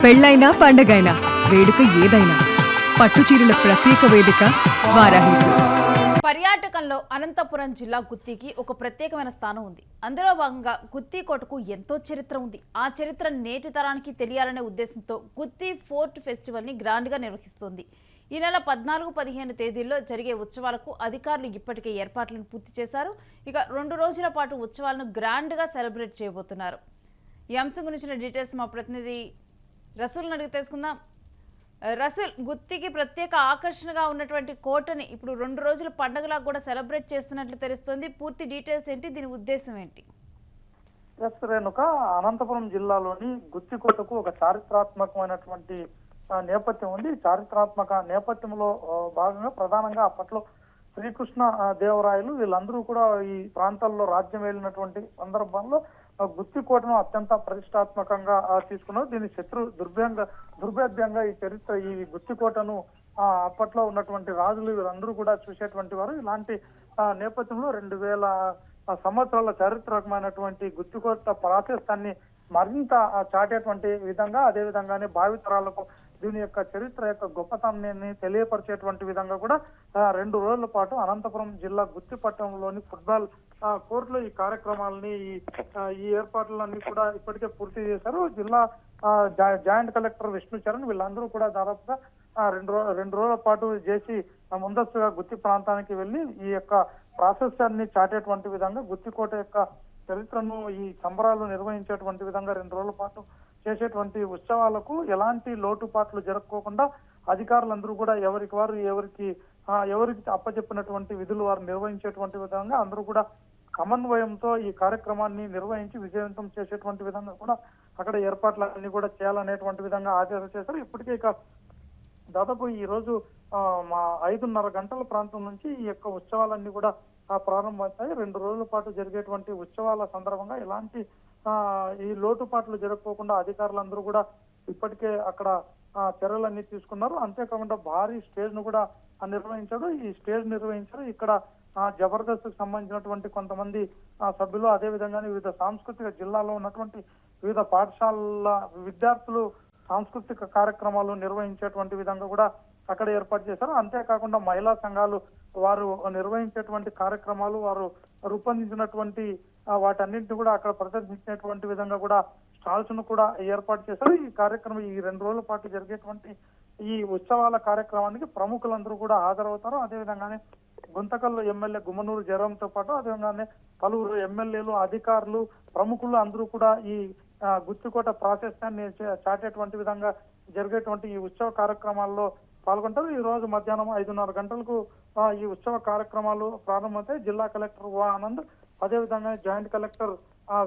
పెళ్ళైనా పండగైనా వేడుక ఏదైనా పట్టుచీరల ప్రత్యేక వేదిక వారాహి సిల్క్స్. పర్యాటకంలో అనంతపురం జిల్లా గుత్తికి ఒక ప్రత్యేకమైన స్థానం ఉంది. అందులో భాగంగా గుత్తి కోటకు ఎంతో చరిత్ర ఉంది. ఆ చరిత్ర నేటి తరానికి తెలియాలనే ఉద్దేశంతో గుత్తి ఫోర్ట్ ఫెస్టివల్ ని గ్రాండ్ గా నిర్వహిస్తోంది. ఈ నెల 14-15 తేదీల్లో జరిగే ఉత్సవాలకు అధికారులు ఇప్పటికే ఏర్పాట్లను పూర్తి చేశారు. ఇక 2 రోజుల పాటు ఉత్సవాలను గ్రాండ్ గా సెలబ్రేట్ చేయబోతున్నారు. ఈ అంశం గురించిన డీటెయిల్స్ మా ప్రతినిధి రసూల్ని అడిగి తెలుసుకుందాం. రసూల్, గుత్తికి ప్రత్యేక ఆకర్షణగా ఉన్నటువంటి కోటని ఇప్పుడు 2 రోజుల పండుగలా కూడా సెలబ్రేట్ చేస్తున్నట్లు తెలుస్తోంది. పూర్తి డీటెయిల్స్ ఏంటి, దీని ఉద్దేశం ఏంటి? రేణుక, అనంతపురం జిల్లాలోని గుత్తి కోటకు ఒక చారిత్రాత్మకమైనటువంటి నేపథ్యం ఉంది. చారిత్రాత్మక నేపథ్యంలో భాగంగా ప్రధానంగా అప్పట్లో శ్రీకృష్ణ దేవరాయలు వీళ్ళందరూ కూడా ఈ ప్రాంతాల్లో రాజ్యం వెళ్ళినటువంటి సందర్భంలో గుత్తి కోటను అత్యంత ప్రతిష్టాత్మకంగా తీసుకున్నారు. దీని దుర్భేద్యంగా ఈ చరిత్ర ఈ గుత్తి కోటను అప్పట్లో ఉన్నటువంటి రాజులు వీళ్ళందరూ కూడా చూసేటువంటి వారు. ఇలాంటి నేపథ్యంలో 2000 సంవత్సరాల చారిత్రకమైనటువంటి గుత్తి కోట ప్రాశస్త్యాన్ని మరింత చాటేటువంటి విధంగా, అదే విధంగానే భావితరాలకు దీని యొక్క చరిత్ర యొక్క గొప్పతనాన్ని తెలియపరిచేటువంటి విధంగా కూడా 2 రోజుల పాటు అనంతపురం జిల్లా గుత్తి పట్టణంలోని ఫుట్బాల్ కోర్టులో ఈ కార్యక్రమాలని ఈ ఏర్పాట్లన్నీ కూడా ఇప్పటికే పూర్తి చేశారు. జిల్లా జాయింట్ కలెక్టర్ విష్ణు చరణ్ వీళ్ళందరూ కూడా దాదాపుగా 2 రోజుల పాటు చేసి ముందస్తుగా గుత్తి ప్రాంతానికి వెళ్లి ఈ యొక్క ప్రాశస్త్యాన్ని చాటేటువంటి విధంగా గుత్తికోట యొక్క చరిత్రను ఈ సంబరాలు నిర్వహించేటువంటి విధంగా 2 రోజుల పాటు చేసేటువంటి ఉత్సవాలకు ఎలాంటి లోటుపాట్లు జరగకోకుండా అధికారులందరూ కూడా ఎవరికి వారు ఎవరికి అప్పచెప్పినటువంటి విధులు వారు నిర్వహించేటువంటి విధంగా అందరూ కూడా సమన్వయంతో ఈ కార్యక్రమాన్ని నిర్వహించి విజయవంతం చేసేటువంటి విధంగా కూడా అక్కడ ఏర్పాట్లన్నీ కూడా చేయాలనేటువంటి విధంగా ఆదేశాలు చేశారు. ఇప్పటికే ఇక దాదాపు ఈ రోజు మా 5:30 గంటల ప్రాంతం నుంచి ఈ యొక్క ఉత్సవాలన్నీ కూడా ప్రారంభమవుతాయి. 2 రోజుల పాటు జరిగేటువంటి ఉత్సవాల సందర్భంగా ఎలాంటి ఈ లోటుపాట్లు జరగకోకుండా అధికారులందరూ కూడా ఇప్పటికే అక్కడ చర్యలన్నీ తీసుకున్నారు. అంతేకాకుండా భారీ స్టేజ్ ను కూడా నిర్వహించారు. ఇక్కడ జబర్దస్త్ కు సంబంధించినటువంటి కొంతమంది సభ్యులు, అదే విధంగానే వివిధ సాంస్కృతిక జిల్లాలో ఉన్నటువంటి వివిధ పాఠశాలల విద్యార్థులు సాంస్కృతిక కార్యక్రమాలు నిర్వహించేటువంటి విధంగా కూడా అక్కడ ఏర్పాటు చేశారు. అంతేకాకుండా మహిళా సంఘాలు వారు నిర్వహించేటువంటి కార్యక్రమాలు, వారు రూపొందించినటువంటి వాటన్నింటినీ కూడా అక్కడ ప్రదర్శించేటువంటి విధంగా కూడా స్టాల్స్ ను కూడా ఏర్పాటు చేశారు. ఈ కార్యక్రమం ఈ 2 రోజుల పాటు జరిగేటువంటి ఈ ఉత్సవాల కార్యక్రమానికి ప్రముఖులందరూ కూడా హాజరవుతారు. అదేవిధంగానే గుంతకల్లు ఎమ్మెల్యే గుమ్మనూరు జయరాంతో పాటు అదేవిధంగానే పలువురు ఎమ్మెల్యేలు, అధికారులు, ప్రముఖులు అందరూ కూడా ఈ గుత్తికోట ప్రాశస్త్యాన్ని చాటేటువంటి విధంగా జరిగేటువంటి ఈ ఉత్సవ కార్యక్రమాల్లో పాల్గొంటారు. ఈ రోజు మధ్యాహ్నం 5:30 గంటలకు ఈ ఉత్సవ కార్యక్రమాలు ప్రారంభమవుతాయి. జిల్లా కలెక్టర్ ఆనంద్, అదేవిధంగా జాయింట్ కలెక్టర్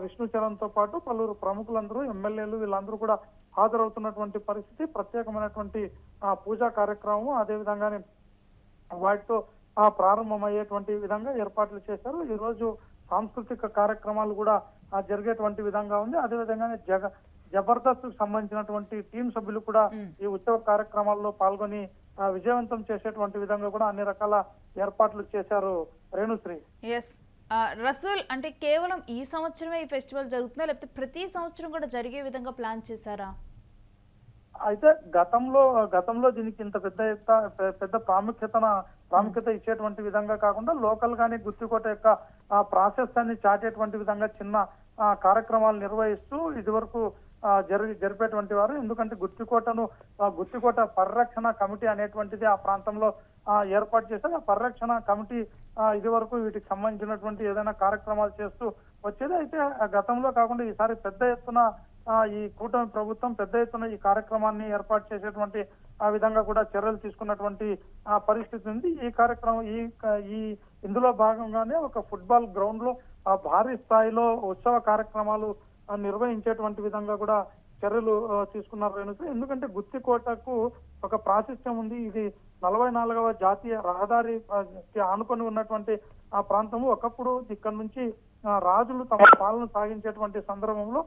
విష్ణు చరణ్ తో పాటు పలువురు ప్రముఖులందరూ, ఎమ్మెల్యేలు వీళ్ళందరూ కూడా హాజరవుతున్నటువంటి పరిస్థితి. ప్రత్యేకమైనటువంటి పూజా కార్యక్రమం అదేవిధంగానే వాటితో ప్రారంభమయ్యేటువంటి విధంగా ఏర్పాట్లు చేశారు. ఈ రోజు సాంస్కృతిక కార్యక్రమాలు కూడా జరిగేటువంటి విధంగా ఉంది. అదేవిధంగానే జబర్దస్త్ కు సంబంధించినటువంటి టీం సభ్యులు కూడా ఈ ఉత్సవ కార్యక్రమాల్లో పాల్గొని విజయవంతం చేసేటువంటి విధంగా కూడా అన్ని రకాల ఏర్పాట్లు చేశారు. రేణుశ్రీ. రసూల్, అంటే కేవలం ఈ సంవత్సరమే ఈ ఫెస్టివల్ జరుగుతుందా, లేకపోతే ప్రతి సంవత్సరం కూడా జరిగే విధంగా ప్లాన్ చేశారా? అయితే గతంలో దీనికి ఇంత పెద్ద ప్రాముఖ్యత ఇచ్చేటువంటి విధంగా కాకుండా లోకల్ గానే గుత్తికోట యొక్క ప్రాశస్త్యాన్ని చాటేటువంటి విధంగా చిన్న కార్యక్రమాలు నిర్వహిస్తూ ఇదివరకు జరిపేటువంటి వారు. ఎందుకంటే గుత్తికోట పరిరక్షణ కమిటీ అనేటువంటిది ఆ ప్రాంతంలో ఏర్పాటు చేశారు. ఆ పరిరక్షణ కమిటీ ఇది వరకు వీటికి సంబంధించినటువంటి ఏదైనా కార్యక్రమాలు చేస్తూ వచ్చేది. అయితే గతంలో కాకుండా ఈసారి పెద్ద ఎత్తున ఈ కూటమి ప్రభుత్వం పెద్ద ఎత్తున ఈ కార్యక్రమాన్ని ఏర్పాటు చేసేటువంటి ఆ విధంగా కూడా చర్యలు తీసుకున్నటువంటి పరిస్థితి ఉంది. ఈ కార్యక్రమం ఇందులో భాగంగానే ఒక ఫుట్బాల్ గ్రౌండ్ లో భారీ స్థాయిలో ఉత్సవ కార్యక్రమాలు నిర్వహించేటువంటి విధంగా కూడా చర్యలు తీసుకున్నారు. ఎందుకంటే గుత్తికోటకు ఒక ప్రాశస్త్యం ఉంది. ఇది 44వ జాతీయ రహదారికి ఆనుకొని ఉన్నటువంటి ఆ ప్రాంతము. ఒకప్పుడు ఇక్కడ నుంచి రాజులు తమ పాలన సాగించేటువంటి సందర్భంలో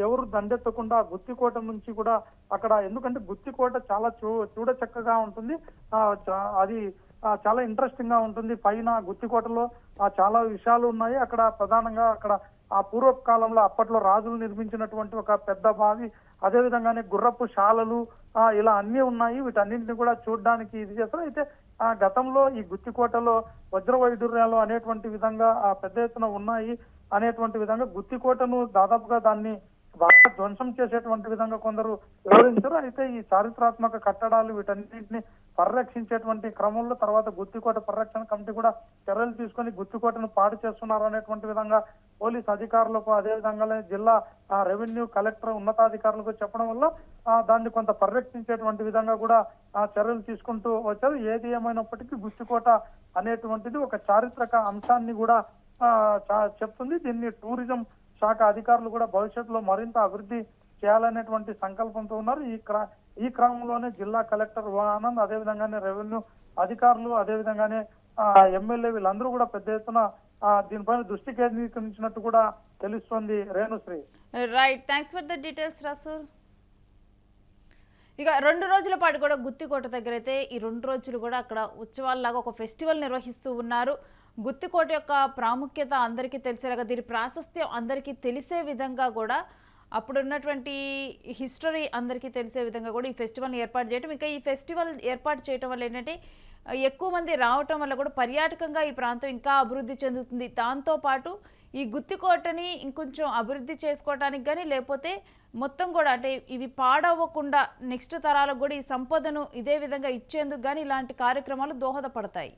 ఎవరు దండెత్తకుండా గుత్తికోట నుంచి కూడా అక్కడ, ఎందుకంటే గుత్తికోట చాలా చూడ చక్కగా ఉంటుంది. అది చాలా ఇంట్రెస్టింగ్ గా ఉంటుంది. పైన గుత్తికోటలో చాలా విషయాలు ఉన్నాయి. అక్కడ ప్రధానంగా ఆ పూర్వపు కాలంలో అప్పట్లో రాజులు నిర్మించినటువంటి ఒక పెద్ద బావి, అదేవిధంగానే గుర్రపు శాలలు ఇలా అన్ని ఉన్నాయి. వీటన్నింటిని కూడా చూడడానికి ఇది చేస్తారు. అయితే గతంలో ఈ గుత్తికోటలో వజ్ర వైడూర్యాలు అనేటువంటి విధంగా పెద్ద ఎత్తున ఉన్నాయి అనేటువంటి విధంగా గుత్తికోటను దాదాపుగా దాన్ని బాగా ధ్వంసం చేసేటువంటి విధంగా కొందరు వివరించారు. అయితే ఈ చారిత్రాత్మక కట్టడాలు వీటన్నింటిని పరిరక్షించేటువంటి క్రమంలో తర్వాత గుత్తికోట పరిరక్షణ కమిటీ కూడా చర్యలు తీసుకొని గుత్తికోటను పాడు చేస్తున్నారు అనేటువంటి విధంగా పోలీస్ అధికారులకు, అదేవిధంగా జిల్లా రెవెన్యూ కలెక్టర్ ఉన్నతాధికారులకు చెప్పడం వల్ల దాన్ని కొంత పరిరక్షించేటువంటి విధంగా కూడా చర్యలు తీసుకుంటూ వచ్చారు. ఏది ఏమైనప్పటికీ గుత్తికోట అనేటువంటిది ఒక చారిత్రక అంశాన్ని కూడా చెప్తుంది. దీన్ని టూరిజం శాఖ అధికారులు కూడా భవిష్యత్తులో మరింత అభివృద్ధి చేయాలనేటువంటి సంకల్పంతో ఉన్నారు. ఈ క్రమంలోనే జిల్లా కలెక్టర్ ఆనంద్, అదేవిధంగానే రెవెన్యూ అధికారులు, అదేవిధంగానే ఎమ్మెల్యే వీళ్ళందరూ కూడా పెద్ద ఎత్తున దీనిపైన దృష్టి కేంద్రీకరించినట్టు కూడా తెలుస్తోంది. Renushree. Right, thanks for the details రాసూర్. ఇక 2 రోజుల పాటు కూడా గుత్తికోట దగ్గర అయితే ఈ 2 రోజులు కూడా అక్కడ ఉత్సవాల్లాగా ఒక ఫెస్టివల్ నిర్వహిస్తూ ఉన్నారు. గుత్తికోట యొక్క ప్రాముఖ్యత అందరికీ తెలిసేలాగా, దీని ప్రాశస్త్యం అందరికీ తెలిసే విధంగా కూడా, అప్పుడు ఉన్నటువంటి హిస్టరీ అందరికీ తెలిసే విధంగా కూడా ఈ ఫెస్టివల్ని ఏర్పాటు చేయడం, ఇంకా ఈ ఫెస్టివల్ ఏర్పాటు చేయడం వల్ల ఏంటంటే ఎక్కువ మంది రావటం వల్ల కూడా పర్యాటకంగా ఈ ప్రాంతం ఇంకా అభివృద్ధి చెందుతుంది. దాంతోపాటు ఈ గుత్తికోటని ఇంకొంచెం అభివృద్ధి చేసుకోవటానికి కానీ, లేకపోతే మొత్తం కూడా అంటే ఇవి పాడవ్వకుండా నెక్స్ట్ తరాలకు కూడా ఈ సంపదను ఇదే విధంగా ఇచ్చేందుకు కానీ ఇలాంటి కార్యక్రమాలు దోహదపడతాయి.